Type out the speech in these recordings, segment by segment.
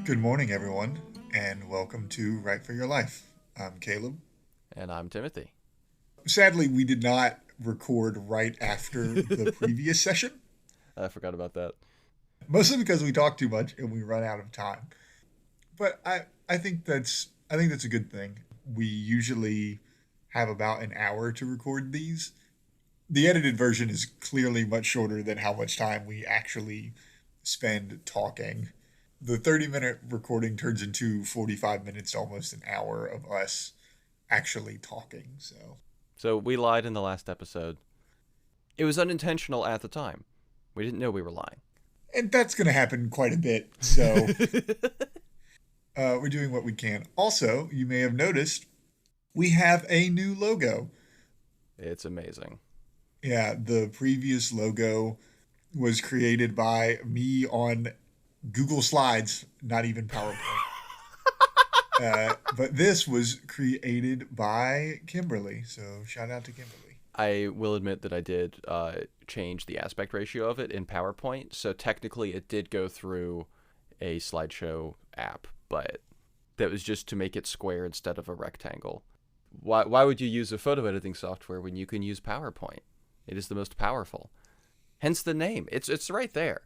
Good morning, everyone, and welcome to Write for Your Life. I'm Caleb. And I'm Timothy. Sadly, we did not record right after the previous session, I forgot about that. mostly because we talk too much and we run out of time. But I think that's a good thing. We usually have about an hour to record these. The edited version is clearly much shorter than how much time we actually spend talking. The 30-minute recording turns into 45 minutes to almost an hour of us actually talking. So, So we lied in the last episode. It was unintentional at the time. We didn't know we were lying. and that's going to happen quite a bit. So, we're doing what we can. Also, you may have noticed we have a new logo. It's amazing. Yeah, the previous logo was created by me on Google Slides, not even PowerPoint. But this was created by Kimberly. So, shout out to Kimberly. I will admit that I did change the aspect ratio of it in PowerPoint. So technically it did go through a slideshow app, but that was just to make it square instead of a rectangle. Why would you use a photo editing software when you can use PowerPoint? It is the most powerful. Hence the name. It's right there.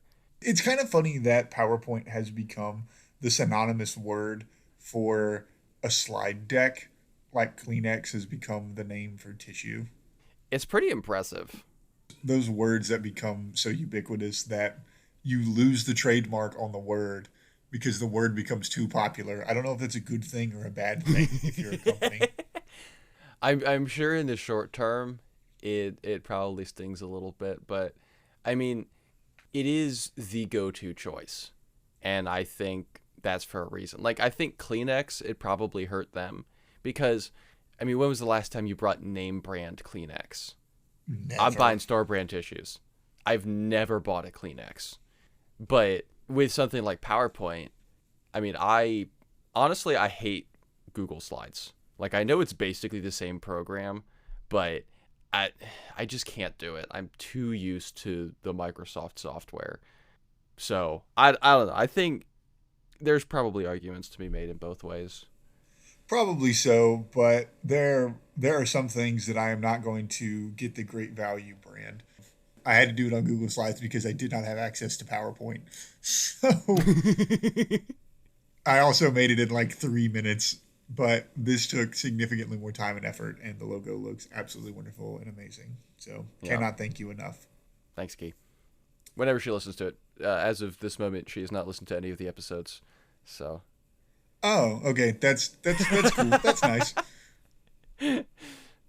It's kind of funny that PowerPoint has become the synonymous word for a slide deck, like Kleenex has become the name for tissue. It's pretty impressive. Those words that become so ubiquitous that you lose the trademark on the word because the word becomes too popular. I don't know if that's a good thing or a bad thing if you're a company. I'm sure in the short term it probably stings a little bit, but I mean it is the go-to choice. And I think that's for a reason. Like I think Kleenex, it probably hurt them because I mean, when was the last time you brought name brand Kleenex? I'm Never. buying store brand tissues. I've never bought a Kleenex. But with something like PowerPoint, I mean, I honestly I hate Google Slides. Like I know it's basically the same program, but I I just can't do it. I'm too used to the Microsoft software. So, I don't know. I think there's probably arguments to be made in both ways. Probably so, but there are some things that I am not going to get the great value brand. I had to do it on Google Slides because I did not have access to PowerPoint. So I also made it in like 3 minutes, but this took significantly more time and effort, and the logo looks absolutely wonderful and amazing. So Yeah. cannot thank you enough. Thanks, Key. Whenever she listens to it, as of this moment, she has not listened to any of the episodes. So, Oh, okay, that's cool. That's nice.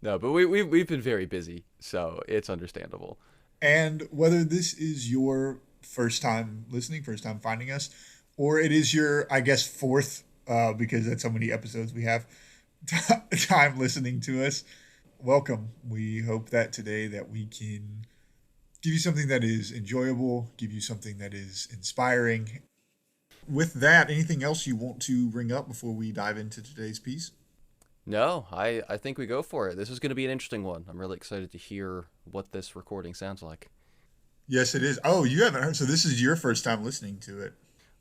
no, but we've been very busy, so it's understandable. And whether this is your first time listening, first time finding us, or it is your, I guess, fourth, because that's how many episodes we have, time listening to us, welcome. We hope that today that we can give you something that is enjoyable, give you something that is inspiring. With that, anything else you want to bring up before we dive into today's piece? No, I think we go for it. This is going to be an interesting one. I'm really excited to hear what this recording sounds like. Yes, it is. Oh, you haven't heard, so this is your first time listening to it.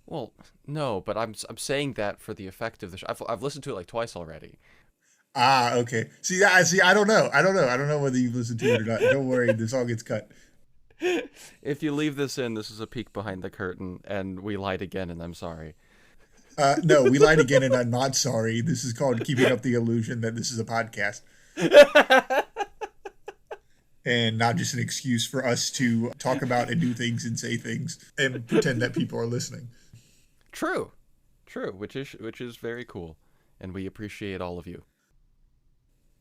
Well, no, but I'm saying that for the effect of the show. I've listened to it like twice already. Ah, okay. See, I see. I don't know. I don't know. I don't know whether you've listened to it or not. Don't worry. This all gets cut. If you leave this in, this is a peek behind the curtain, and we lied again, and I'm sorry. No, we lied again, and I'm not sorry. This is called keeping up the illusion that this is a podcast and not just an excuse for us to talk about and do things and say things and pretend that people are listening. True, true, which is very cool, and we appreciate all of you.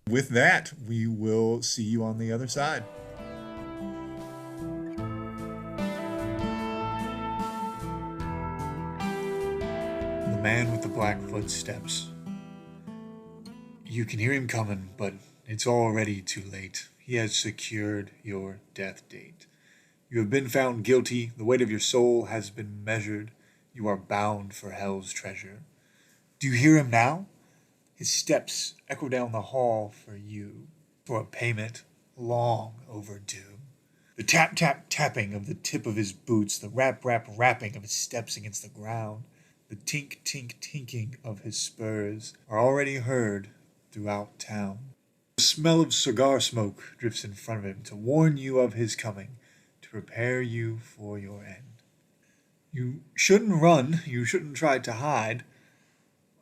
With that, we will see you on the other side. The man with the black footsteps. You can hear him coming, but it's already too late. He has secured your death date. You have been found guilty. The weight of your soul has been measured. You are bound for hell's treasure. Do you hear him now? His steps echo down the hall for you, for a payment long overdue. The tap, tap, tapping of the tip of his boots, the rap, rap, rapping of his steps against the ground, The tink, tink, tinking of his spurs are already heard throughout town. The smell of cigar smoke drifts in front of him to warn you of his coming, to prepare you for your end. You shouldn't run, you shouldn't try to hide,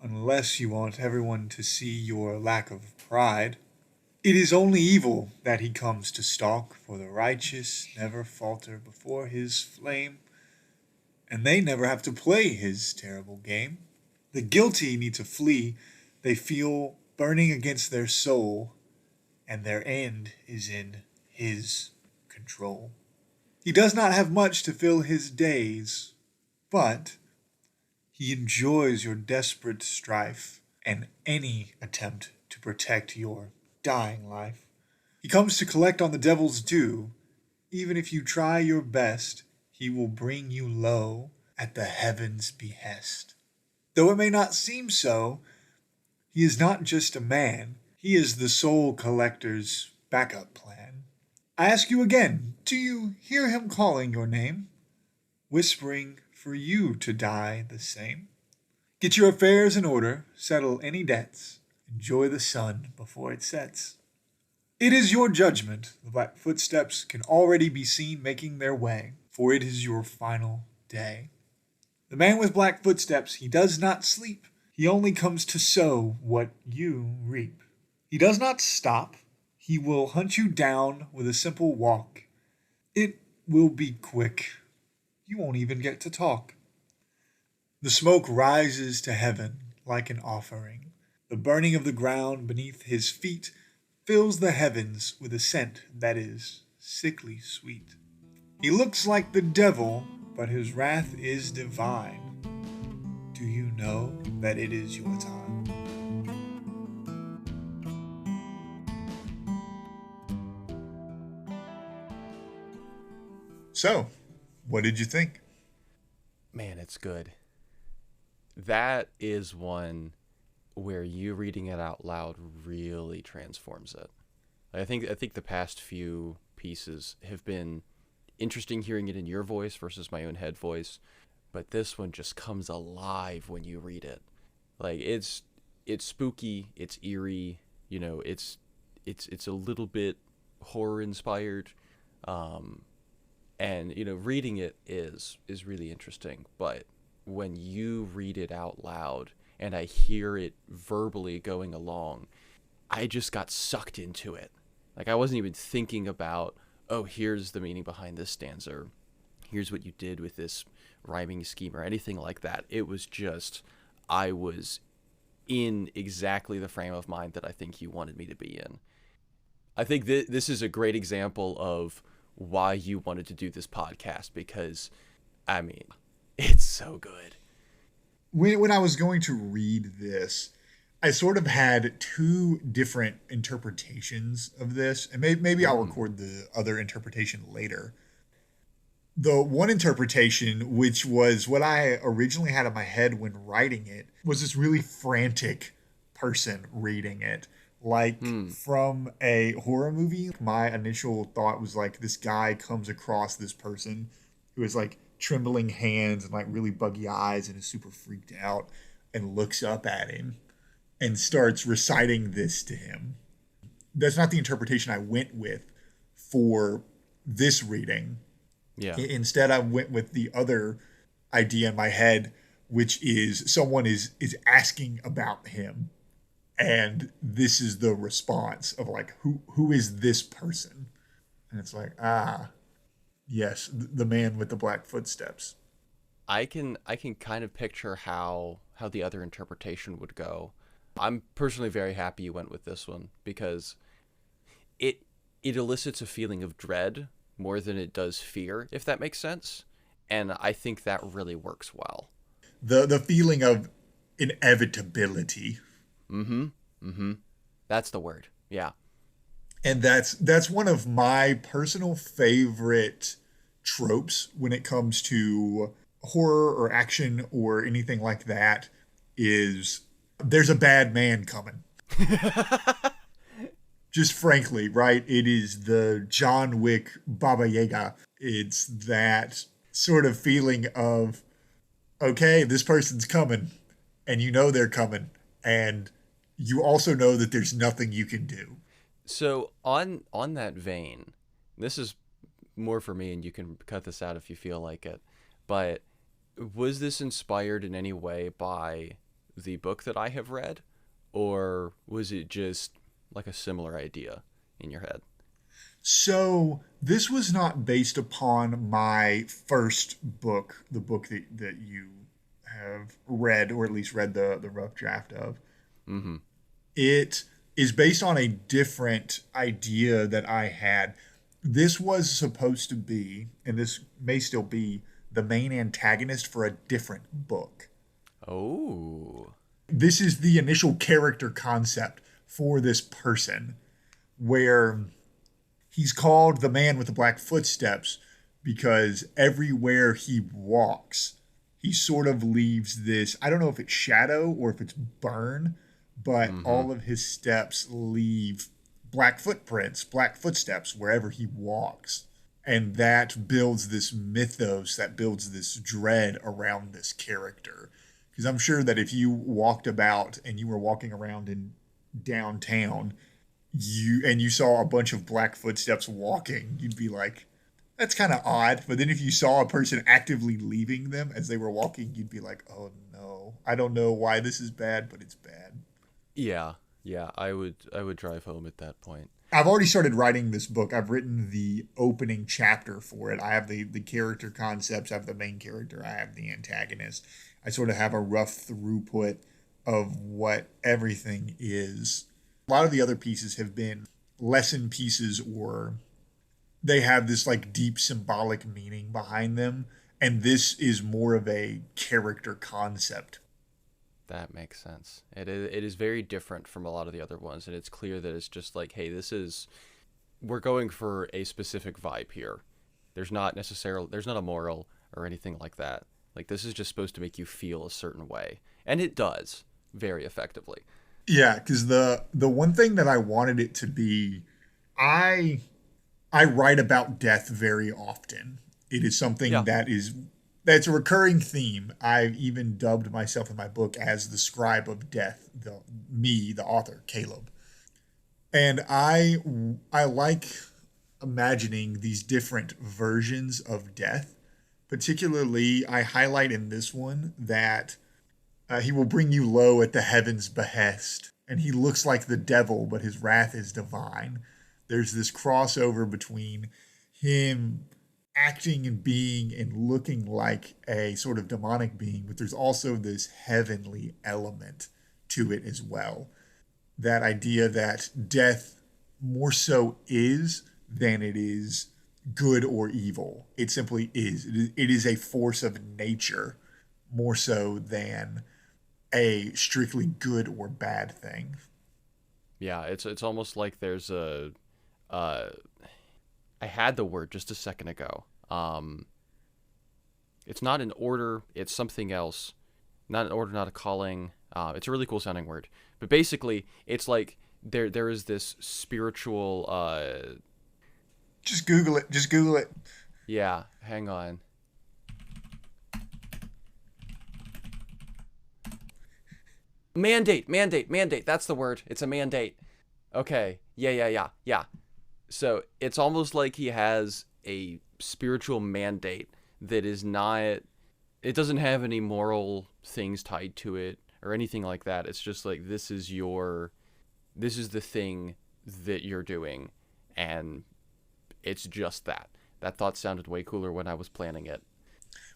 unless you want everyone to see your lack of pride. It is only evil that he comes to stalk, for the righteous never falter before his flame, and they never have to play his terrible game. The guilty need to flee, they feel burning against their soul, and their end is in his control. He does not have much to fill his days, but he enjoys your desperate strife and any attempt to protect your dying life. He comes to collect on the devil's due. Even if you try your best, he will bring you low at the heaven's behest. Though it may not seem so, he is not just a man. He is the soul collector's backup plan. I ask you again, do you hear him calling your name? Whispering for you to die the same? Get your affairs in order, settle any debts, enjoy the sun before it sets. It is your judgment. The black footsteps can already be seen making their way, for it is your final day. The man with black footsteps, he does not sleep. He only comes to sow what you reap. He does not stop. He will hunt you down with a simple walk. It will be quick. You won't even get to talk. The smoke rises to heaven like an offering. The burning of the ground beneath his feet fills the heavens with a scent that is sickly sweet. He looks like the devil, but his wrath is divine. Do you know that it is your time? So, what did you think? Man, it's good. That is one where you reading it out loud really transforms it. I think the past few pieces have been interesting hearing it in your voice versus my own head voice, but this one just comes alive when you read it. Like it's spooky, it's eerie, it's a little bit horror inspired. And reading it is really interesting, but when you read it out loud and I hear it verbally going along, I just got sucked into it. Like I wasn't even thinking about, oh, here's the meaning behind this stanza, or here's what you did with this rhyming scheme or anything like that. It was just, I was in exactly the frame of mind that I think you wanted me to be in. I think this is a great example of why you wanted to do this podcast, because, I mean, it's so good. When I was going to read this, I sort of had two different interpretations of this, and maybe I'll record the other interpretation later. The one interpretation, which was what I originally had in my head when writing it, was this really frantic person reading it. Like from a horror movie, my initial thought was like this guy comes across this person who has like trembling hands and like really buggy eyes and is super freaked out and looks up at him and starts reciting this to him. That's not the interpretation I went with for this reading. Yeah. Instead, I went with the other idea in my head, which is someone is asking about him. And this is the response of like, who is this person? And it's like, yes, the man with the black footsteps. I can kind of picture how the other interpretation would go. I'm personally very happy you went with this one, because it elicits a feeling of dread more than it does fear, if that makes sense. And I think that really works well. The feeling of inevitability. That's the word. Yeah. And that's one of my personal favorite tropes when it comes to horror or action or anything like that, is there's a bad man coming. Just frankly, right? It is the John Wick Baba Yaga. It's that sort of feeling of okay, this person's coming, and you know they're coming, and you also know that there's nothing you can do. So on that vein, this is more for me, and you can cut this out if you feel like it. But was this inspired in any way by the book that I have read, or was it just like a similar idea in your head? So this was not based upon my first book, the book that you have read, or at least read the rough draft of. Mm-hmm. It is based on a different idea that I had. This was supposed to be, and this may still be, the main antagonist for a different book. Oh. This is the initial character concept for this person, where he's called the man with the black footsteps because everywhere he walks, he sort of leaves this, I don't know if it's shadow or if it's burn, but Mm-hmm. all of his steps leave black footprints, black footsteps wherever he walks. And that builds this mythos, that builds this dread around this character. Because I'm sure that if you walked about and you were walking around in downtown, you saw a bunch of black footsteps walking, you'd be like, that's kind of odd. But then if you saw a person actively leaving them as they were walking, you'd be like, oh no, I don't know why this is bad, but it's bad. Yeah. Yeah. I would drive home at that point. I've already started writing this book. I've written the opening chapter for it. I have the character concepts. I have the main character. I have the antagonist. I sort of have a rough throughput of what everything is. A lot of the other pieces have been lesson pieces, or they have this like deep symbolic meaning behind them. And this is more of a character concept. That makes sense. It is very different from a lot of the other ones, and it's clear that it's just like, hey, this is we're going for a specific vibe here. There's not a moral or anything like that. Like this is just supposed to make you feel a certain way, and it does very effectively. Yeah, because the one thing that I wanted it to be, I I write about death very often. It is something Yeah. that's a recurring theme. I've even dubbed myself in my book as the scribe of death, the author, Caleb. And I like imagining these different versions of death. Particularly, I highlight in this one that he will bring you low at the heaven's behest, and he looks like the devil, but his wrath is divine. There's this crossover between him acting and being and looking like a sort of demonic being, but there's also this heavenly element to it as well. That idea that death more so is than it is good or evil. It simply is. It is a force of nature more so than a strictly good or bad thing. Yeah, it's almost like there's a uh I had the word just a second ago. It's not an order, it's something else. Not an order, not a calling. It's a really cool sounding word. But basically, it's like there is this spiritual Just Google it. Just Google it. yeah, hang on. Mandate. That's the word. It's a mandate. Okay. Yeah. So it's almost like he has a spiritual mandate that is not. It doesn't have any moral things tied to it or anything like that. It's just like this is the thing that you're doing, and it's just that. That thought sounded way cooler when I was planning it.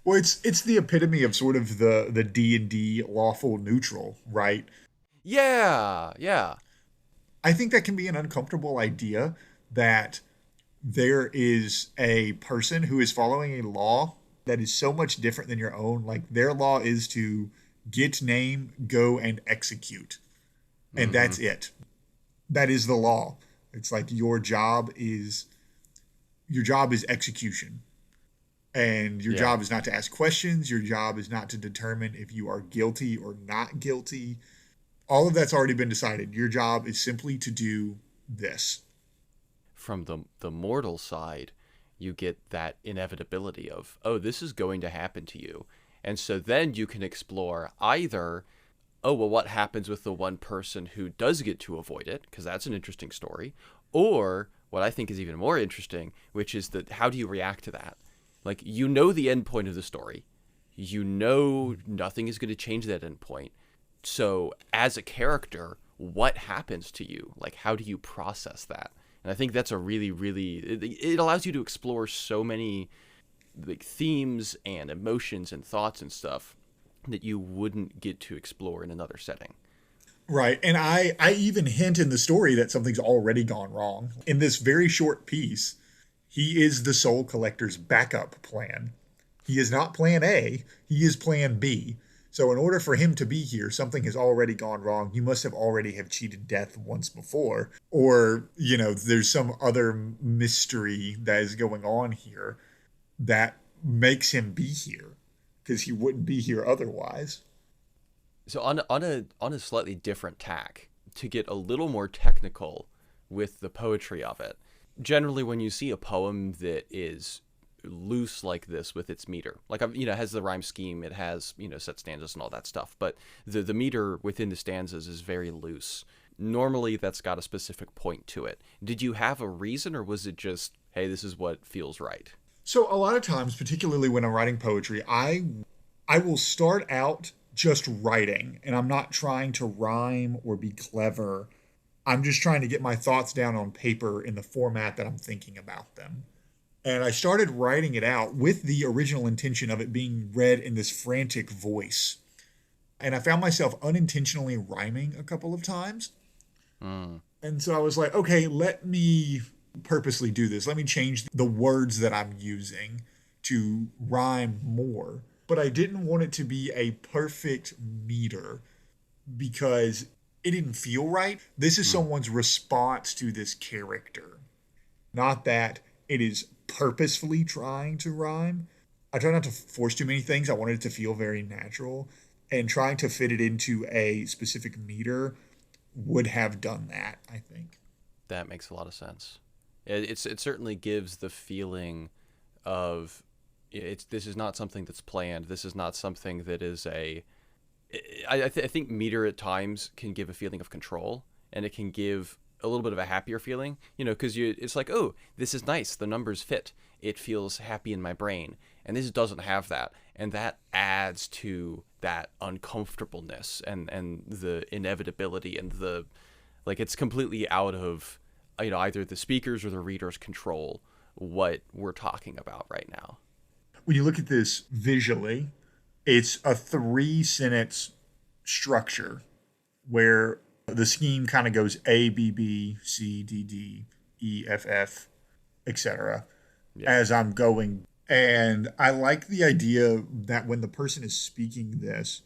Well, it's the epitome of sort of the D&D lawful neutral, right? Yeah. I think that can be an uncomfortable idea that there is a person who is following a law that is so much different than your own. Like their law is to get name, go and execute. And Mm-hmm. that's it. That is the law. It's like your job is execution. And your Yeah. job is not to ask questions. Your job is not to determine if you are guilty or not guilty. All of that's already been decided. Your job is simply to do this. From the mortal side, you get that inevitability of, oh, this is going to happen to you, And so then you can explore either, oh, well, what happens with the one person who does get to avoid it? Because that's an interesting story. Or what I think is even more interesting, which is that how do you react to that? Like, you know the end point of the story. You know nothing is going to change that end point. So as a character, what happens to you? Like, how do you process that? And I think that's a really, really, it allows you to explore so many like themes and emotions and thoughts and stuff that you wouldn't get to explore in another setting. Right. And I even hint in the story that something's already gone wrong. In this very short piece, he is the Soul Collector's backup plan. He is not plan A, he is plan B. So in order for him to be here, something has already gone wrong. You must have already have cheated death once before. Or, there's some other mystery that is going on here that makes him be here, because he wouldn't be here otherwise. So on a slightly different tack, to get a little more technical with the poetry of it, generally when you see a poem that is loose like this with its meter, like, it has the rhyme scheme, it has, set stanzas and all that stuff, but the meter within the stanzas is very loose. Normally that's got a specific point to it. Did you have a reason, or was it just, hey, this is what feels right? So a lot of times, particularly when I'm writing poetry, I will start out just writing, and I'm not trying to rhyme or be clever. I'm just trying to get my thoughts down on paper in the format that I'm thinking about them. And I started writing it out with the original intention of it being read in this frantic voice. And I found myself unintentionally rhyming a couple of times. And so I was like, okay, let me purposely do this. Let me change the words that I'm using to rhyme more. But I didn't want it to be a perfect meter because it didn't feel right. This is someone's response to this character. Not that it is purposefully trying to rhyme. I try not to force too many things. I wanted it to feel very natural. And trying to fit it into a specific meter would have done that, I think. That makes a lot of sense. It certainly gives the feeling of this is not something that's planned. This is not something that is I think meter at times can give a feeling of control, and it can give a little bit of a happier feeling, because it's like, oh, this is nice. The numbers fit. It feels happy in my brain. And this doesn't have that. And that adds to that uncomfortableness and the inevitability and it's completely out of, either the speaker's or the reader's control what we're talking about right now. When you look at this visually, it's a 3-sentence structure where the scheme kind of goes A, B, B, C, D, D, E, F, F, etc. as I'm going. And I like the idea that when the person is speaking this,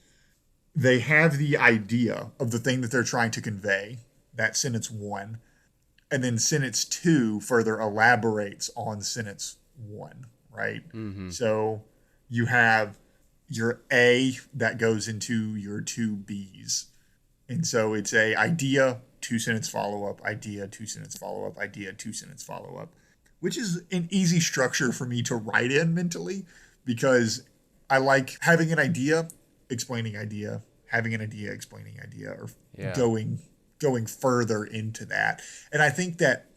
they have the idea of the thing that they're trying to convey, that sentence 1. And then sentence 2 further elaborates on sentence 1, right? Mm-hmm. So you have your A that goes into your 2 B's. And so it's a idea, 2-sentence follow-up, idea, 2-sentence follow-up, idea, 2-sentence follow-up, which is an easy structure for me to write in mentally because I like having an idea, explaining idea, having an idea, explaining idea, or going further into that. And I think that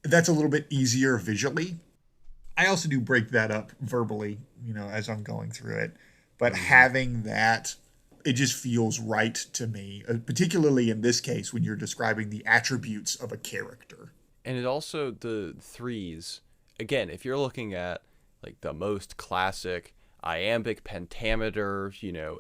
that's a little bit easier visually. I also do break that up verbally, as I'm going through it. But having that, it just feels right to me, particularly in this case when you're describing the attributes of a character. And it also, the 3s, again, if you're looking at like the most classic iambic pentameter,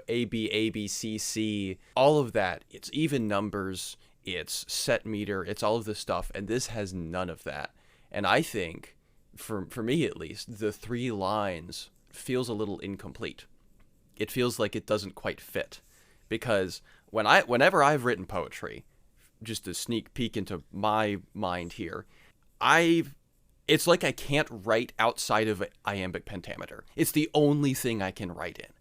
A, B, A, B, C, C, all of that, it's even numbers, it's set meter, it's all of this stuff, and this has none of that. And I think, for me at least, the 3 lines feels a little incomplete. It feels like it doesn't quite fit, because whenever I've written poetry, just a sneak peek into my mind here, it's like I can't write outside of iambic pentameter. It's the only thing I can write in.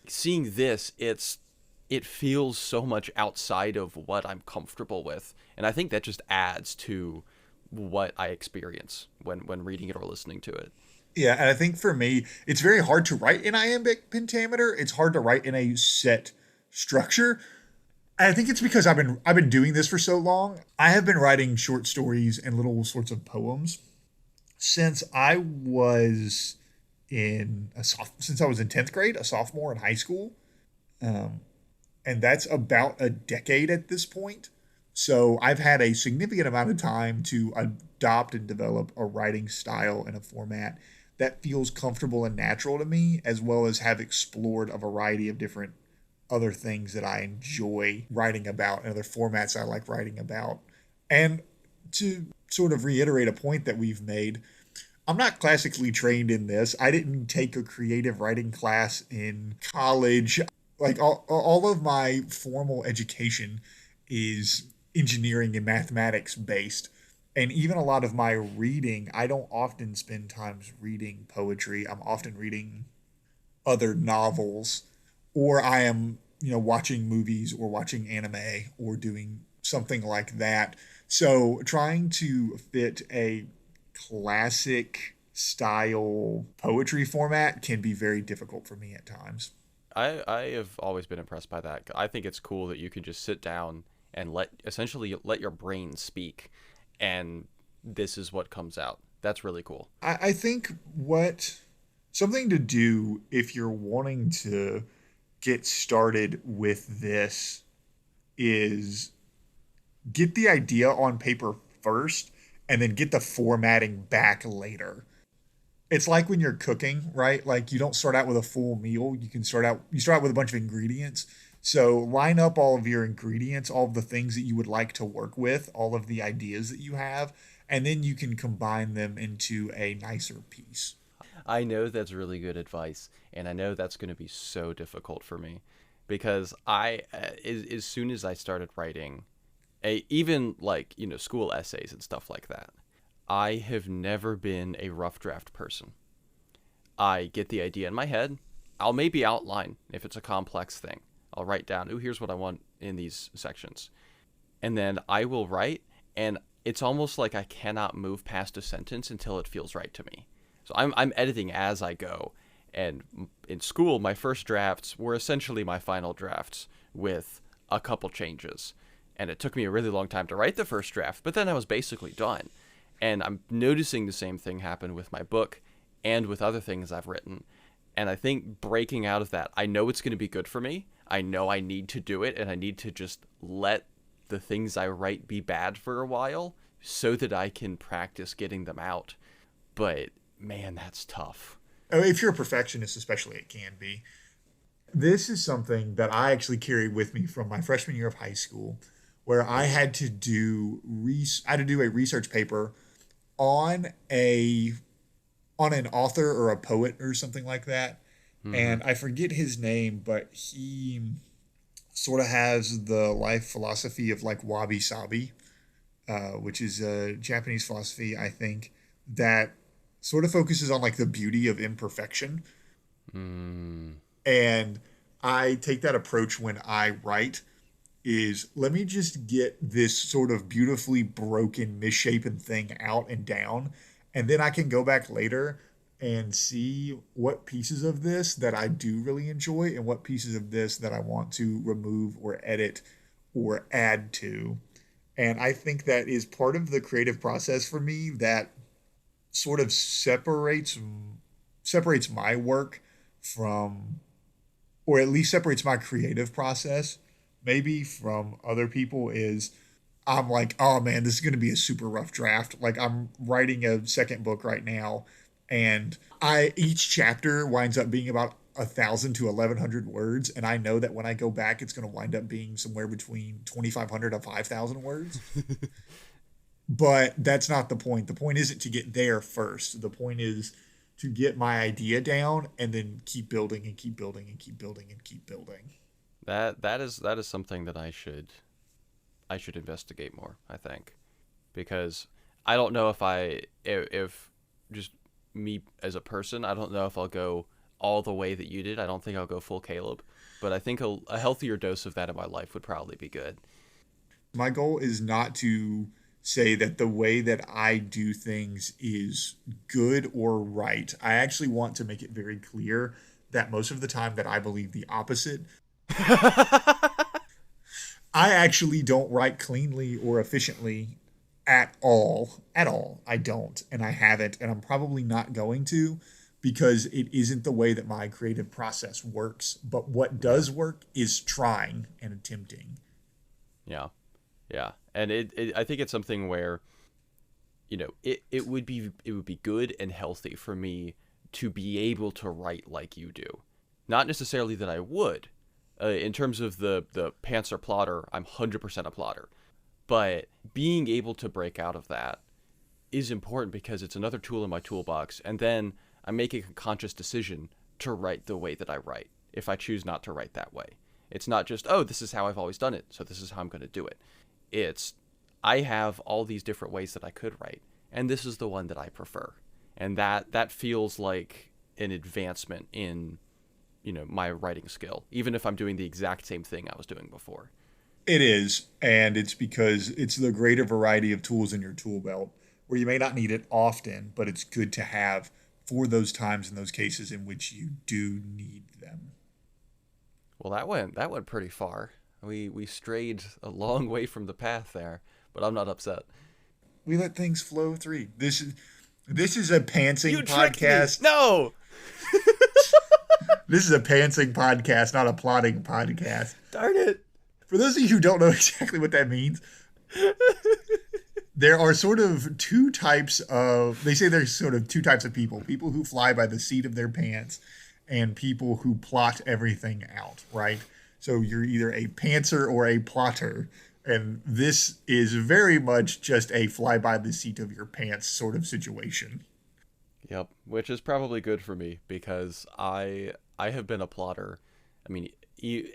Seeing this, it feels so much outside of what I'm comfortable with, and I think that just adds to what I experience when reading it or listening to it. Yeah, and I think for me, it's very hard to write in iambic pentameter. It's hard to write in a set structure. And I think it's because I've been doing this for so long. I have been writing short stories and little sorts of poems since I was since I was in 10th grade, a sophomore in high school. Um, and that's about a decade at this point. So I've had a significant amount of time to adopt and develop a writing style and a format that feels comfortable and natural to me, as well as have explored a variety of different other things that I enjoy writing about and other formats I like writing about. And to sort of reiterate a point that we've made, I'm not classically trained in this. I didn't take a creative writing class in college. Like all of my formal education is engineering and mathematics based. And even a lot of my reading, I don't often spend times reading poetry. I'm often reading other novels, or I am, watching movies or watching anime or doing something like that. So trying to fit a classic style poetry format can be very difficult for me at times. I have always been impressed by that. I think it's cool that you can just sit down and let your brain speak, and this is what comes out. That's really cool. I think what something to do if you're wanting to get started with this is get the idea on paper first and then get the formatting back later. It's like when you're cooking, right? Like you don't start out with a full meal. You start out with a bunch of ingredients. So line up all of your ingredients, all of the things that you would like to work with, all of the ideas that you have, and then you can combine them into a nicer piece. I know that's really good advice, and I know that's going to be so difficult for me because as soon as I started writing, even like, school essays and stuff like that, I have never been a rough draft person. I get the idea in my head. I'll maybe outline if it's a complex thing. I'll write down, oh, here's what I want in these sections. And then I will write, and it's almost like I cannot move past a sentence until it feels right to me. So I'm editing as I go. And in school, my first drafts were essentially my final drafts with a couple changes. And it took me a really long time to write the first draft, but then I was basically done. And I'm noticing the same thing happen with my book and with other things I've written. And I think breaking out of that, I know it's going to be good for me. I know I need to do it, and I need to just let the things I write be bad for a while so that I can practice getting them out. But man, that's tough. Oh, if you're a perfectionist, especially, it can be. This is something that I actually carry with me from my freshman year of high school, where I had to do a research paper on a on an author or a poet or something like that. Mm-hmm. And I forget his name, but he sort of has the life philosophy of like wabi sabi, which is a Japanese philosophy, I think, that sort of focuses on like the beauty of imperfection. Mm. And I take that approach when I write is let me just get this sort of beautifully broken, misshapen thing out and down. And then I can go back later and see what pieces of this that I do really enjoy and what pieces of this that I want to remove or edit or add to. And I think that is part of the creative process for me that sort of separates my work from, or at least separates my creative process maybe from other people, is I'm like, oh man, this is going to be a super rough draft. Like I'm writing a second book right now, and I each chapter winds up being about 1,000 to 1,100 words, and I know that when I go back, it's going to wind up being somewhere between 2,500 to 5,000 words. But that's not the point. The point isn't to get there first. The point is to get my idea down and then keep building and keep building and keep building and keep building. That is something that I should investigate more, I think, because I don't know if just me as a person, I don't know if I'll go all the way that you did. I don't think I'll go full Caleb, but I think a healthier dose of that in my life would probably be good. My goal is not to say that the way that I do things is good or right. I actually want to make it very clear that most of the time that I believe the opposite. I actually don't write cleanly or efficiently at all. At all. I don't. And I haven't. And I'm probably not going to because it isn't the way that my creative process works. But what does work is trying and attempting. Yeah. Yeah. And I think it's something where, it would be good and healthy for me to be able to write like you do. Not necessarily that I would. In terms of the pantser plotter, I'm 100% a plotter. But being able to break out of that is important because it's another tool in my toolbox. And then I'm making a conscious decision to write the way that I write if I choose not to write that way. It's not just, oh, this is how I've always done it, so this is how I'm going to do it. It's, I have all these different ways that I could write, and this is the one that I prefer. And that feels like an advancement in, my writing skill, even if I'm doing the exact same thing I was doing before. It is, and it's because it's the greater variety of tools in your tool belt where you may not need it often, but it's good to have for those times and those cases in which you do need them. Well, that went pretty far. We strayed a long way from the path there, but I'm not upset. We let things flow through. This is a pantsing podcast. Me. No. This is a pantsing podcast, not a plotting podcast. Darn it. For those of you who don't know exactly what that means, there are sort of two types of, they say there's sort of two types of people. People who fly by the seat of their pants and people who plot everything out, right? So you're either a pantser or a plotter. And this is very much just a fly by the seat of your pants sort of situation. Yep, which is probably good for me because I have been a plotter. I mean,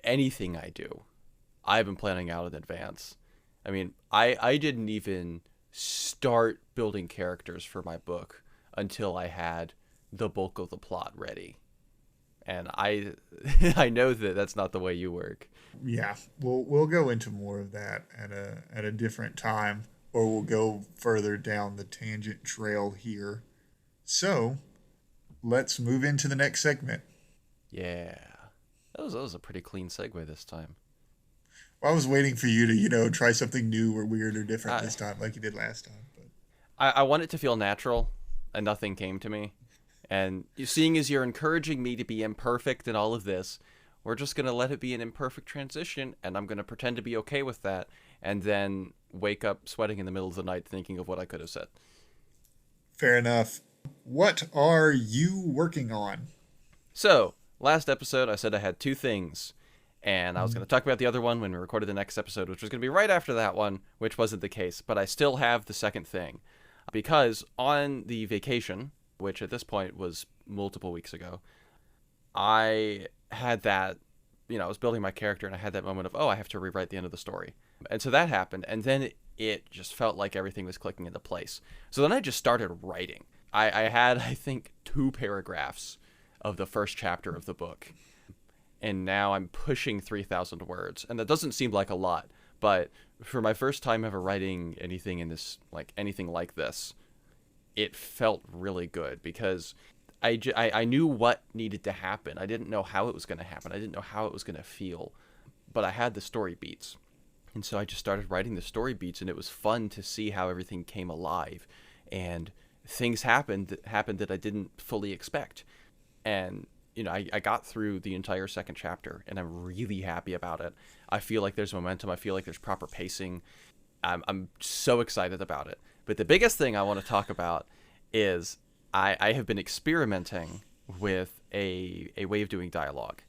anything I do, I've been planning out in advance. I mean, I didn't even start building characters for my book until I had the bulk of the plot ready. And I I know that that's not the way you work. Yeah, we'll go into more of that at a different time, or we'll go further down the tangent trail here. So, let's move into the next segment. Yeah, that was a pretty clean segue this time. Well, I was waiting for you to try something new or weird or different this time, like you did last time. But I want it to feel natural, and nothing came to me. And seeing as you're encouraging me to be imperfect in all of this, we're just going to let it be an imperfect transition, and I'm going to pretend to be okay with that, and then wake up sweating in the middle of the night thinking of what I could have said. Fair enough. What are you working on? So, last episode I said I had two things, and I was going to talk about the other one when we recorded the next episode, which was going to be right after that one, which wasn't the case, but I still have the second thing. Because on the vacation, which at this point was multiple weeks ago, I had that, I was building my character and I had that moment of, oh, I have to rewrite the end of the story. And so that happened. And then it just felt like everything was clicking into place. So then I just started writing. I had, I think, 2 paragraphs of the first chapter of the book. And now I'm pushing 3,000 words. And that doesn't seem like a lot. But for my first time ever writing anything in this, like anything like this, it felt really good because I knew what needed to happen. I didn't know how it was going to happen. I didn't know how it was going to feel, but I had the story beats. And so I just started writing the story beats, and it was fun to see how everything came alive and things happened that I didn't fully expect. And, I got through the entire second chapter, and I'm really happy about it. I feel like there's momentum. I feel like there's proper pacing. I'm so excited about it. But the biggest thing I want to talk about is I have been experimenting with a way of doing dialogue.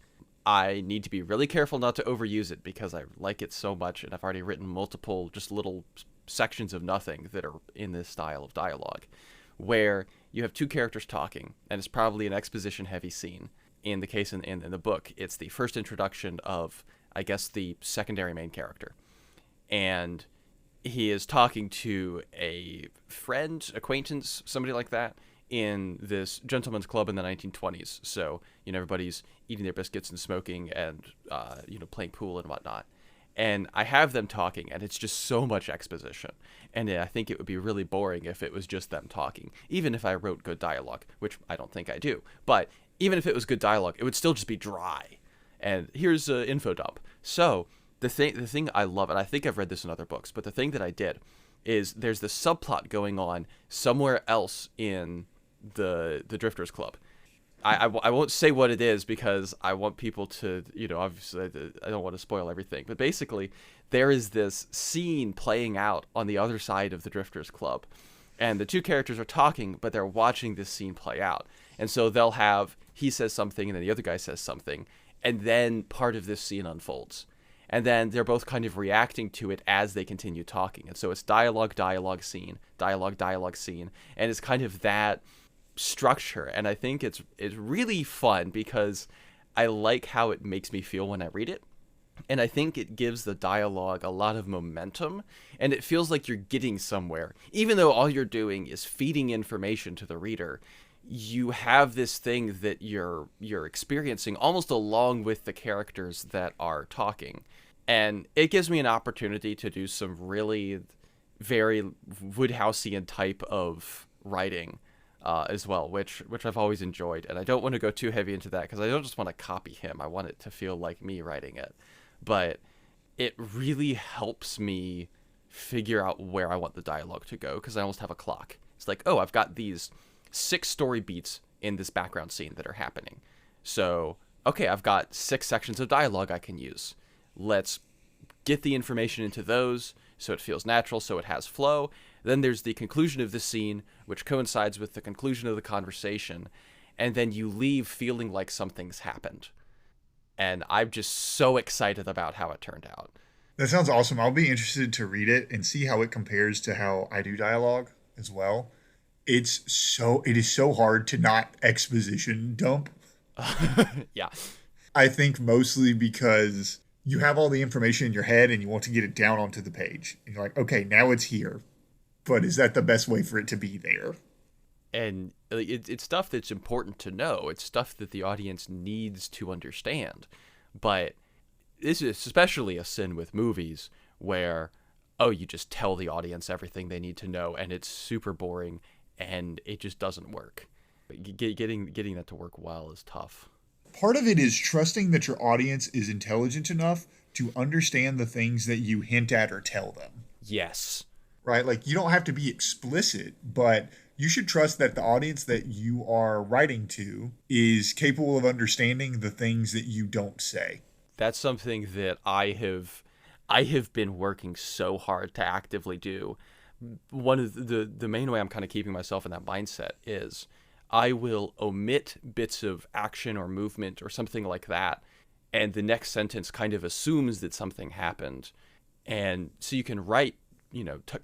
I need to be really careful not to overuse it because I like it so much, and I've already written multiple just little sections of nothing that are in this style of dialogue, where you have 2 characters talking, and it's probably an exposition-heavy scene. In the case in the book, it's the first introduction of, I guess, the secondary main character. And he is talking to a friend, acquaintance, somebody like that, in this gentleman's club in the 1920s. So, everybody's eating their biscuits and smoking and, playing pool and whatnot. and I have them talking, and it's just so much exposition. And I think it would be really boring if it was just them talking, even if I wrote good dialogue, which I don't think I do. But even if it was good dialogue, it would still just be dry. And here's an info dump. So the thing I love, and I think I've read this in other books, but the thing that I did is there's this subplot going on somewhere else in the Drifters Club. I won't say what it is because I want people to, obviously I don't want to spoil everything. But basically, there is this scene playing out on the other side of the Drifters Club. And the two characters are talking, but they're watching this scene play out. And so they'll have, he says something and then the other guy says something. And then part of this scene unfolds. And then they're both kind of reacting to it as they continue talking. And so it's dialogue, scene, dialogue, scene. And it's kind of that structure, and I think it's really fun because I like how it makes me feel when I read it, and I think it gives the dialogue a lot of momentum, and it feels like you're getting somewhere even though all you're doing is feeding information to the reader. You have this thing that you're experiencing almost along with the characters that are talking, and it gives me an opportunity to do some really very Woodhouseian type of writing as well, which I've always enjoyed. And I don't want to go too heavy into that because I don't just want to copy him. I want it to feel like me writing it. But it really helps me figure out where I want the dialogue to go because I almost have a clock. It's like, oh, I've got these 6 story beats in this background scene that are happening. So, okay, I've got 6 sections of dialogue I can use. Let's get the information into those so it feels natural, so it has flow. Then there's the conclusion of the scene, which coincides with the conclusion of the conversation. And then you leave feeling like something's happened. And I'm just so excited about how it turned out. That sounds awesome. I'll be interested to read it and see how it compares to how I do dialogue as well. It is so hard to not exposition dump. Yeah. I think mostly because you have all the information in your head and you want to get it down onto the page. And you're like, okay, now it's here. But is that the best way for it to be there? And it's stuff that's important to know. It's stuff that the audience needs to understand. But this is especially a sin with movies where, oh, you just tell the audience everything they need to know and it's super boring and it just doesn't work. Getting that to work well is tough. Part of it is trusting that your audience is intelligent enough to understand the things that you hint at or tell them. Yes. Right? Like, you don't have to be explicit, but you should trust that the audience that you are writing to is capable of understanding the things that you don't say. That's something that I have been working so hard to actively do. One of the main way I'm kind of keeping myself in that mindset is I will omit bits of action or movement or something like that, and the next sentence kind of assumes that something happened. And so you can write,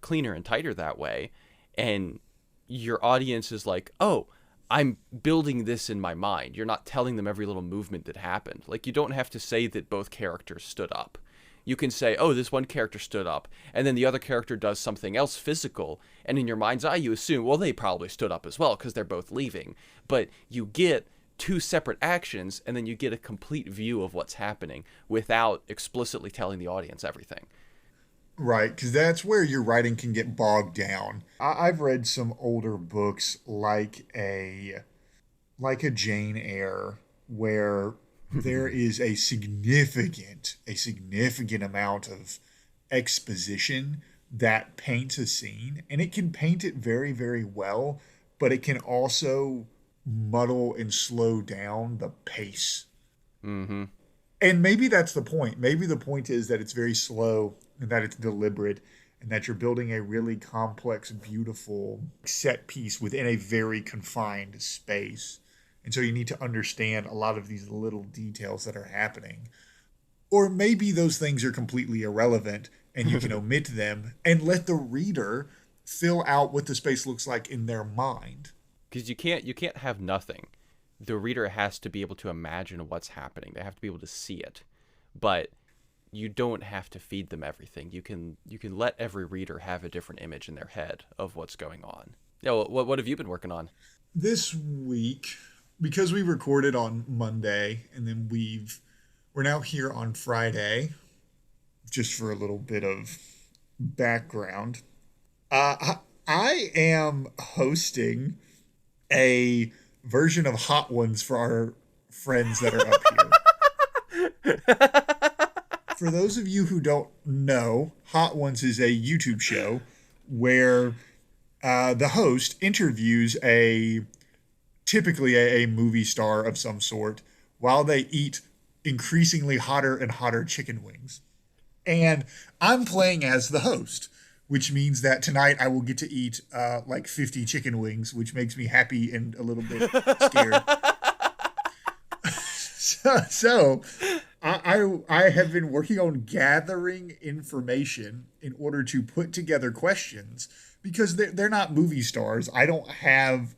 cleaner and tighter that way. And your audience is like, oh, I'm building this in my mind. You're not telling them every little movement that happened. Like, you don't have to say that both characters stood up. You can say, oh, this one character stood up, and then the other character does something else physical, and in your mind's eye, you assume, well, they probably stood up as well because they're both leaving. But you get 2 separate actions, and then you get a complete view of what's happening without explicitly telling the audience everything. Right, because that's where your writing can get bogged down. I've read some older books like a Jane Eyre where there is a significant amount of exposition that paints a scene, and it can paint it very, very well, but it can also muddle and slow down the pace. Mm-hmm. And maybe that's the point. Maybe the point is that it's very slow and that it's deliberate and that you're building a really complex, beautiful set piece within a very confined space. And so you need to understand a lot of these little details that are happening. Or maybe those things are completely irrelevant and you can omit them and let the reader fill out what the space looks like in their mind. Because you can't have nothing. The reader has to be able to imagine what's happening. They have to be able to see it. But you don't have to feed them everything. You can let every reader have a different image in their head of what's going on. Yeah, what have you been working on? This week, because we recorded on Monday and then we're now here on Friday, just for a little bit of background. I am hosting a version of Hot Ones for our friends that are up here. For those of you who don't know, Hot Ones is a YouTube show where the host interviews typically a movie star of some sort while they eat increasingly hotter and hotter chicken wings. And I'm playing as the host, which means that tonight I will get to eat like 50 chicken wings, which makes me happy and a little bit scared. So I have been working on gathering information in order to put together questions because they're not movie stars. I don't have,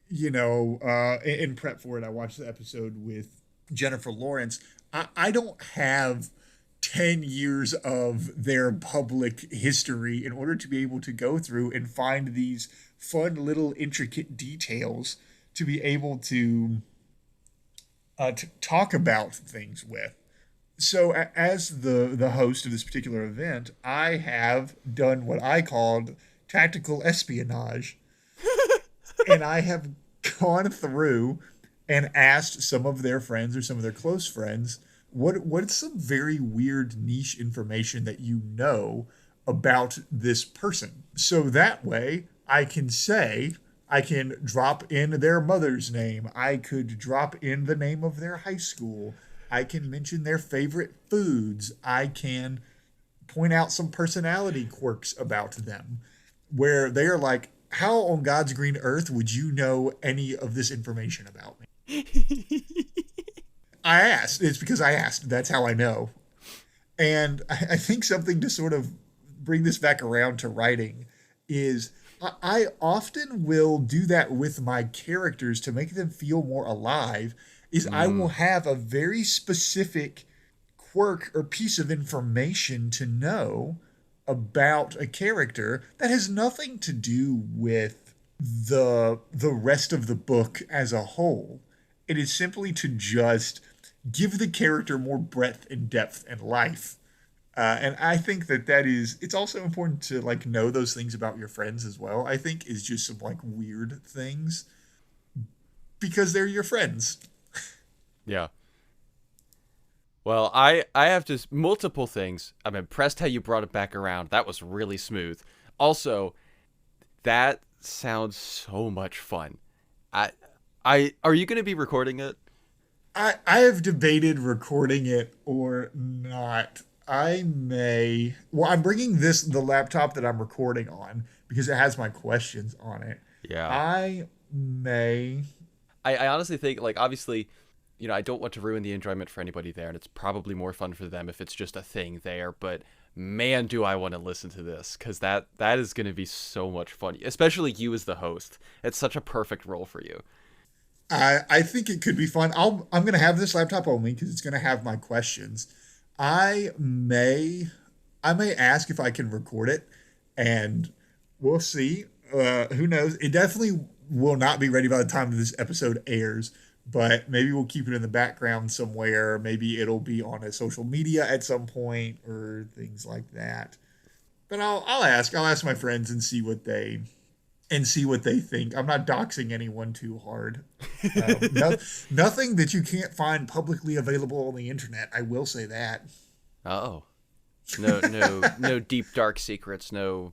in prep for it, I watched the episode with Jennifer Lawrence. I don't have 10 years of their public history in order to be able to go through and find these fun little intricate details to be able to talk about things with. So as the host of this particular event, I have done what I called tactical espionage. And I have gone through and asked some of their friends or some of their close friends, what's some very weird niche information that you know about this person? So that way I can drop in their mother's name. I could drop in the name of their high school. I can mention their favorite foods. I can point out some personality quirks about them where they are like, how on God's green earth would you know any of this information about me? I asked. It's because I asked. That's how I know. And I think something to sort of bring this back around to writing is I often will do that with my characters to make them feel more alive. I will have a very specific quirk or piece of information to know about a character that has nothing to do with the rest of the book as a whole. It is simply to just give the character more breadth and depth and life. And I think it's also important to like know those things about your friends as well. I think is just some like weird things because they're your friends. Yeah. Well, I have just multiple things. I'm impressed how you brought it back around. That was really smooth. Also, that sounds so much fun. Are you going to be recording it? I have debated recording it or not. I may. Well, I'm bringing the laptop that I'm recording on because it has my questions on it. Yeah. I may. I honestly think, like, obviously, I don't want to ruin the enjoyment for anybody there, and it's probably more fun for them if it's just a thing there, but man, do I want to listen to this, because that is going to be so much fun, especially you as the host. It's such a perfect role for you. I think it could be fun. I'm going to have this laptop only because it's going to have my questions. I may ask if I can record it, and we'll see. Who knows? It definitely will not be ready by the time this episode airs, but maybe we'll keep it in the background somewhere. Maybe it'll be on a social media at some point or things like that. But I'll ask my friends and see what they think. I'm not doxing anyone too hard. Nothing that you can't find publicly available on the internet. I will say that. Oh, no deep dark secrets. No,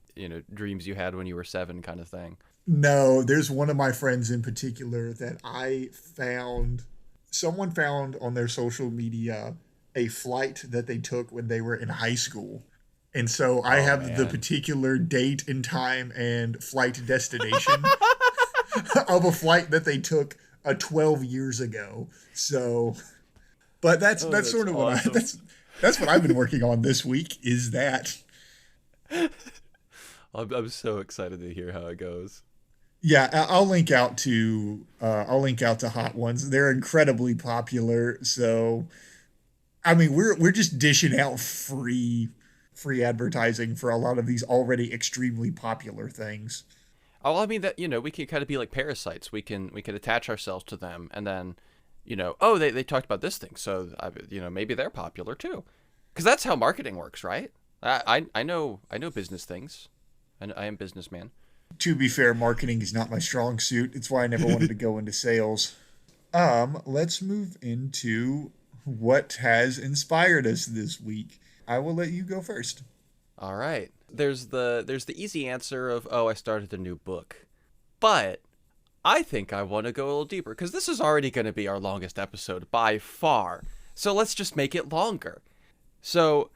dreams you had when you were 7 kind of thing. No, there's one of my friends in particular that someone found on their social media a flight that they took when they were in high school. And so I have the particular date and time and flight destination of a flight that they took 12 years ago. So, but that's sort of awesome. That's what I've been working on this week is that. I'm so excited to hear how it goes. Yeah, I'll link out to Hot Ones. They're incredibly popular. So, I mean, we're just dishing out free advertising for a lot of these already extremely popular things. Oh, I mean that we can kind of be like parasites. We can attach ourselves to them, and then they talked about this thing, so maybe they're popular too. Because that's how marketing works, right? I know business things. I am businessman. To be fair, marketing is not my strong suit. It's why I never wanted to go into sales. Let's move into what has inspired us this week. I will let you go first. All right. There's the easy answer of, oh, I started a new book. But I think I want to go a little deeper because this is already going to be our longest episode by far. So let's just make it longer. So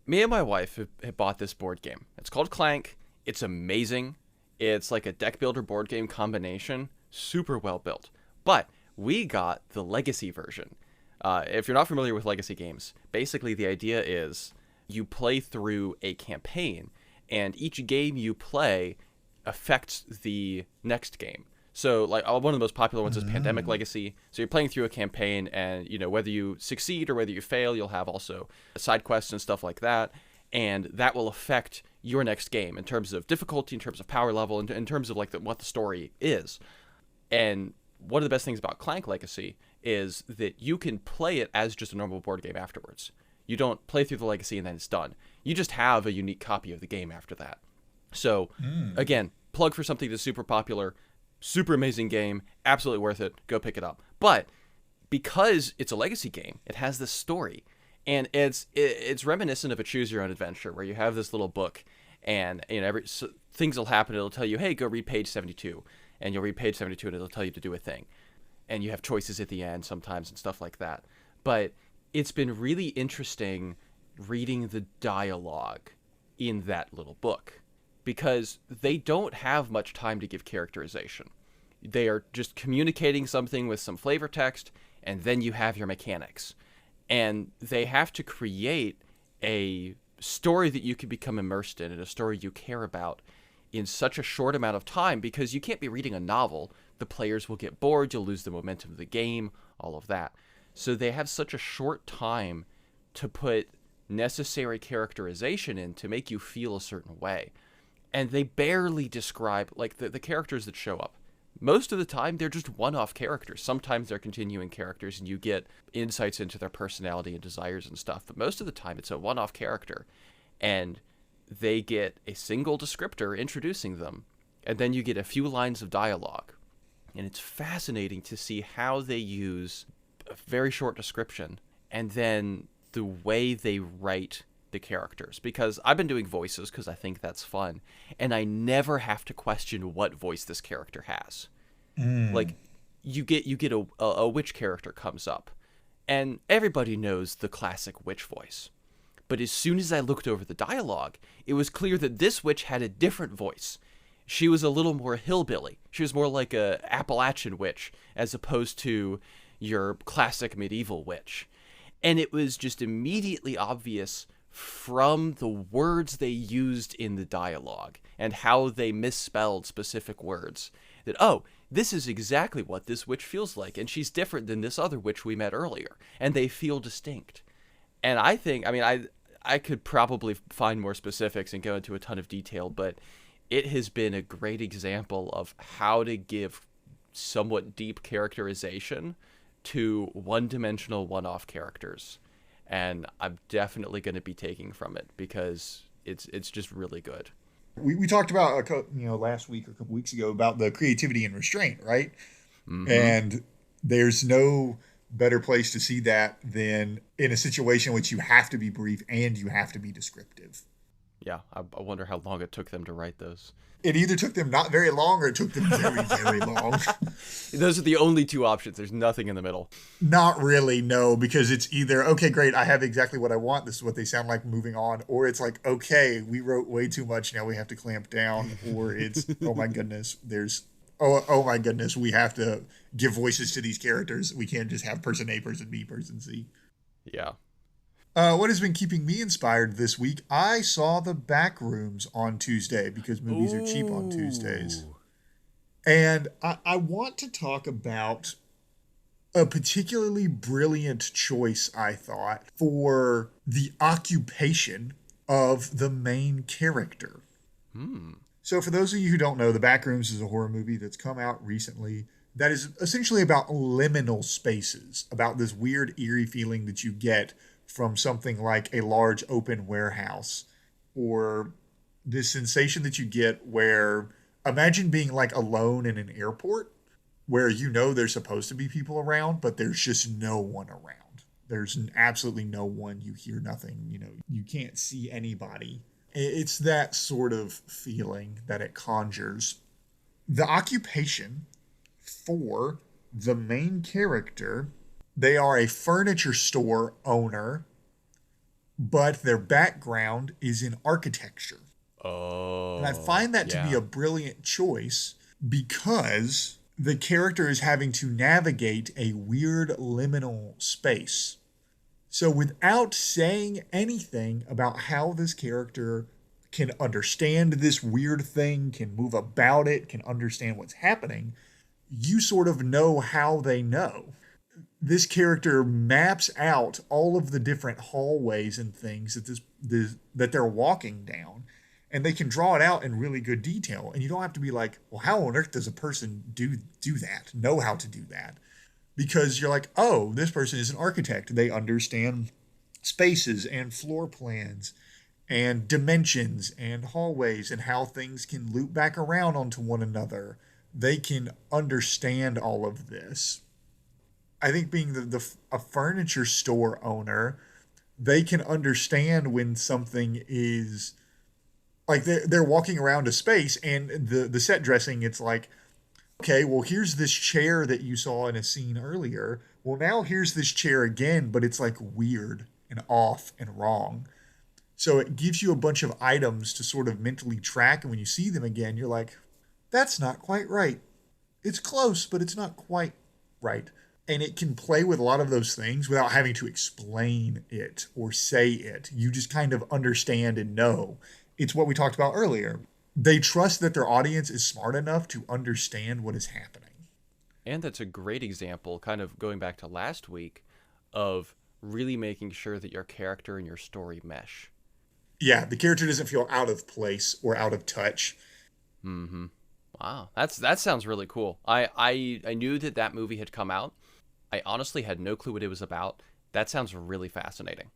me and my wife have bought this board game. It's called Clank. It's amazing. It's like a deck builder board game combination. Super well built. But we got the Legacy version. If you're not familiar with Legacy games, basically the idea is you play through a campaign, and each game you play affects the next game. So, like, one of the most popular ones is Pandemic Legacy. So you're playing through a campaign, and, you know, whether you succeed or whether you fail, you'll have also side quests and stuff like that. And that will affect your next game in terms of difficulty, in terms of power level, in terms of, like, what the story is. And one of the best things about Clank Legacy is that you can play it as just a normal board game afterwards. You don't play through the Legacy and then it's done. You just have a unique copy of the game after that. So, again, plug for something that's super popular, super amazing game, absolutely worth it. Go pick it up. But because it's a Legacy game, it has this story, and it's reminiscent of a Choose Your Own Adventure, where you have this little book, and you know things will happen. It'll tell you, hey, go read page 72, and you'll read page 72, and it'll tell you to do a thing, and you have choices at the end sometimes and stuff like that. But it's been really interesting reading the dialogue in that little book, because they don't have much time to give characterization. They are just communicating something with some flavor text, and then you have your mechanics. And they have to create a story that you can become immersed in, and a story you care about in such a short amount of time, because you can't be reading a novel. The players will get bored, you'll lose the momentum of the game, all of that. So they have such a short time to put necessary characterization in to make you feel a certain way. And they barely describe, like, the characters that show up. Most of the time, they're just one-off characters. Sometimes they're continuing characters, and you get insights into their personality and desires and stuff. But most of the time, it's a one-off character. And they get a single descriptor introducing them. And then you get a few lines of dialogue. And it's fascinating to see how they use a very short description, and then the way they write the characters, because I've been doing voices because I think that's fun, and I never have to question what voice this character has. Like, you get a witch character comes up, and everybody knows the classic witch voice. But as soon as I looked over the dialogue, it was clear that this witch had a different voice. She was a little more hillbilly. She was more like a Appalachian witch as opposed to your classic medieval witch. And it was just immediately obvious from the words they used in the dialogue and how they misspelled specific words that, oh, this is exactly what this witch feels like, and she's different than this other witch we met earlier, and they feel distinct. And I think, I mean, I could probably find more specifics and go into a ton of detail, but it has been a great example of how to give somewhat deep characterization to one-dimensional, one-off characters. And I'm definitely going to be taking from it because it's just really good. We talked about last week or a couple weeks ago about the creativity and restraint, right? And there's no better place to see that than in a situation in which you have to be brief and you have to be descriptive. Yeah, I wonder how long it took them to write those. It either took them not very long or it took them very, very long. Those are the only two options. There's nothing in the middle. Not really, no, because it's either, okay, great, I have exactly what I want, this is what they sound like, moving on, or it's like, okay, we wrote way too much, now we have to clamp down, or it's, oh my goodness, oh my goodness, we have to give voices to these characters. We can't just have person A, person B, person C. Yeah. What has been keeping me inspired this week? I saw the Backrooms on Tuesday because movies are cheap on Tuesdays. And I want to talk about a particularly brilliant choice, I thought, for the occupation of the main character. So for those of you who don't know, the Backrooms is a horror movie that's come out recently that is essentially about liminal spaces, about this weird, eerie feeling that you get from something like a large open warehouse, or this sensation that you get where imagine being like alone in an airport where you know there's supposed to be people around, but there's just no one around. There's absolutely no one. You hear nothing. You can't see anybody. It's that sort of feeling that it conjures. The occupation for the main character, they are a furniture store owner, but their background is in architecture. Oh. And I find that to be a brilliant choice because the character is having to navigate a weird liminal space. So without saying anything about how this character can understand this weird thing, can move about it, can understand what's happening, you sort of know how they know. This character maps out all of the different hallways and things that they're walking down, and they can draw it out in really good detail. And you don't have to be like, well, how on earth does a person do that, know how to do that? Because you're like, oh, this person is an architect. They understand spaces and floor plans and dimensions and hallways and how things can loop back around onto one another. They can understand all of this. I think being a furniture store owner, they can understand when something is like they're walking around a space and the set dressing, it's like, okay, well, here's this chair that you saw in a scene earlier. Well, now here's this chair again, but it's like weird and off and wrong. So it gives you a bunch of items to sort of mentally track. And when you see them again, you're like, that's not quite right. It's close, but it's not quite right. And it can play with a lot of those things without having to explain it or say it. You just kind of understand and know. It's what we talked about earlier. They trust that their audience is smart enough to understand what is happening. And that's a great example, kind of going back to last week, of really making sure that your character and your story mesh. Yeah, the character doesn't feel out of place or out of touch. Mm-hmm. Wow, that sounds really cool. I knew that movie had come out. I honestly had no clue what it was about. That sounds really fascinating.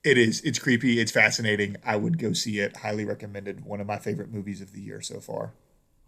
It is. It's creepy. It's fascinating. I would go see it. Highly recommended. One of my favorite movies of the year so far.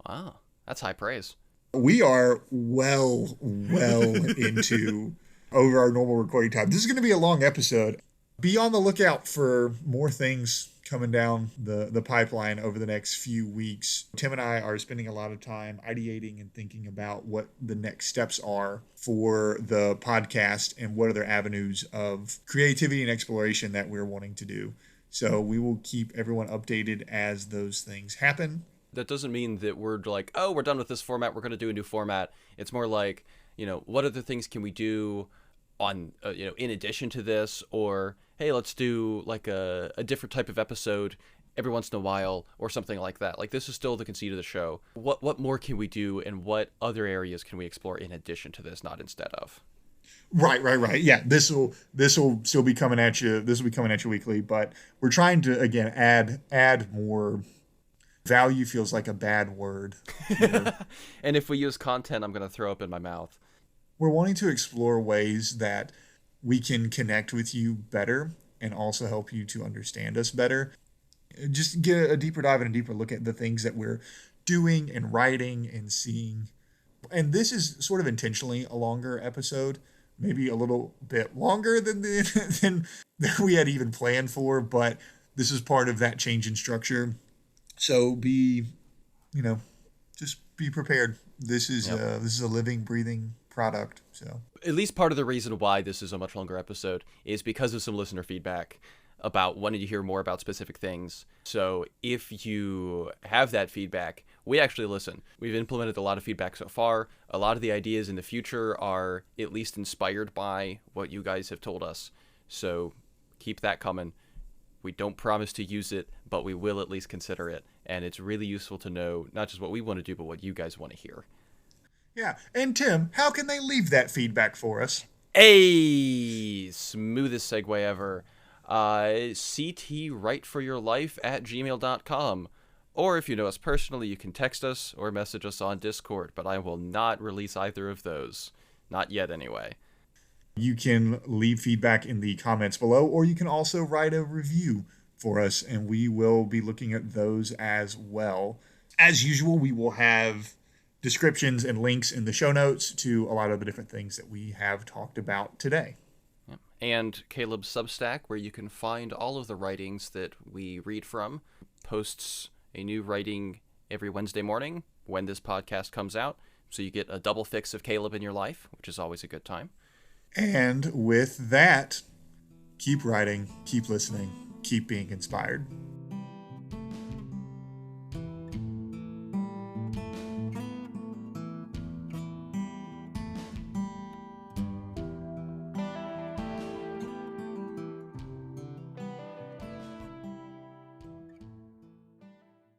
Wow, that's high praise. We are well into over our normal recording time. This is going to be a long episode. Be on the lookout for more things coming down the pipeline over the next few weeks. Tim and I are spending a lot of time ideating and thinking about what the next steps are for the podcast and what other avenues of creativity and exploration that we're wanting to do. So we will keep everyone updated as those things happen. That doesn't mean that we're like, oh, we're done with this format, we're going to do a new format. It's more like, what other things can we do on, in addition to this? Or, hey, let's do like a different type of episode every once in a while or something like that. Like, this is still the conceit of the show. What more can we do, and what other areas can we explore in addition to this, not instead of? Right. Yeah, this will still be coming at you. This will be coming at you weekly, but we're trying to again add more. Value feels like a bad word. And if we use content, I'm going to throw up in my mouth. We're wanting to explore ways that we can connect with you better and also help you to understand us better. Just get a deeper dive and a deeper look at the things that we're doing and writing and seeing. And this is sort of intentionally a longer episode, maybe a little bit longer than we had even planned for, but this is part of that change in structure. So just be prepared. This is a living, breathing product. So at least part of the reason why this is a much longer episode is because of some listener feedback about wanting to hear more about specific things. So if you have that feedback, we actually listen. We've implemented a lot of feedback so far. A lot of the ideas in the future are at least inspired by what you guys have told us. So keep that coming. We don't promise to use it, but we will at least consider it. And it's really useful to know not just what we want to do, but what you guys want to hear. Yeah. And Tim, how can they leave that feedback for us? Hey, smoothest segue ever. ctwriteforyourlife@gmail.com. Or if you know us personally, you can text us or message us on Discord, but I will not release either of those. Not yet, anyway. You can leave feedback in the comments below, or you can also write a review for us, and we will be looking at those as well. As usual, we will have descriptions and links in the show notes to a lot of the different things that we have talked about today. And Caleb's Substack, where you can find all of the writings that we read from, posts a new writing every Wednesday morning when this podcast comes out. So you get a double fix of Caleb in your life, which is always a good time. And with that, keep writing, keep listening, keep being inspired.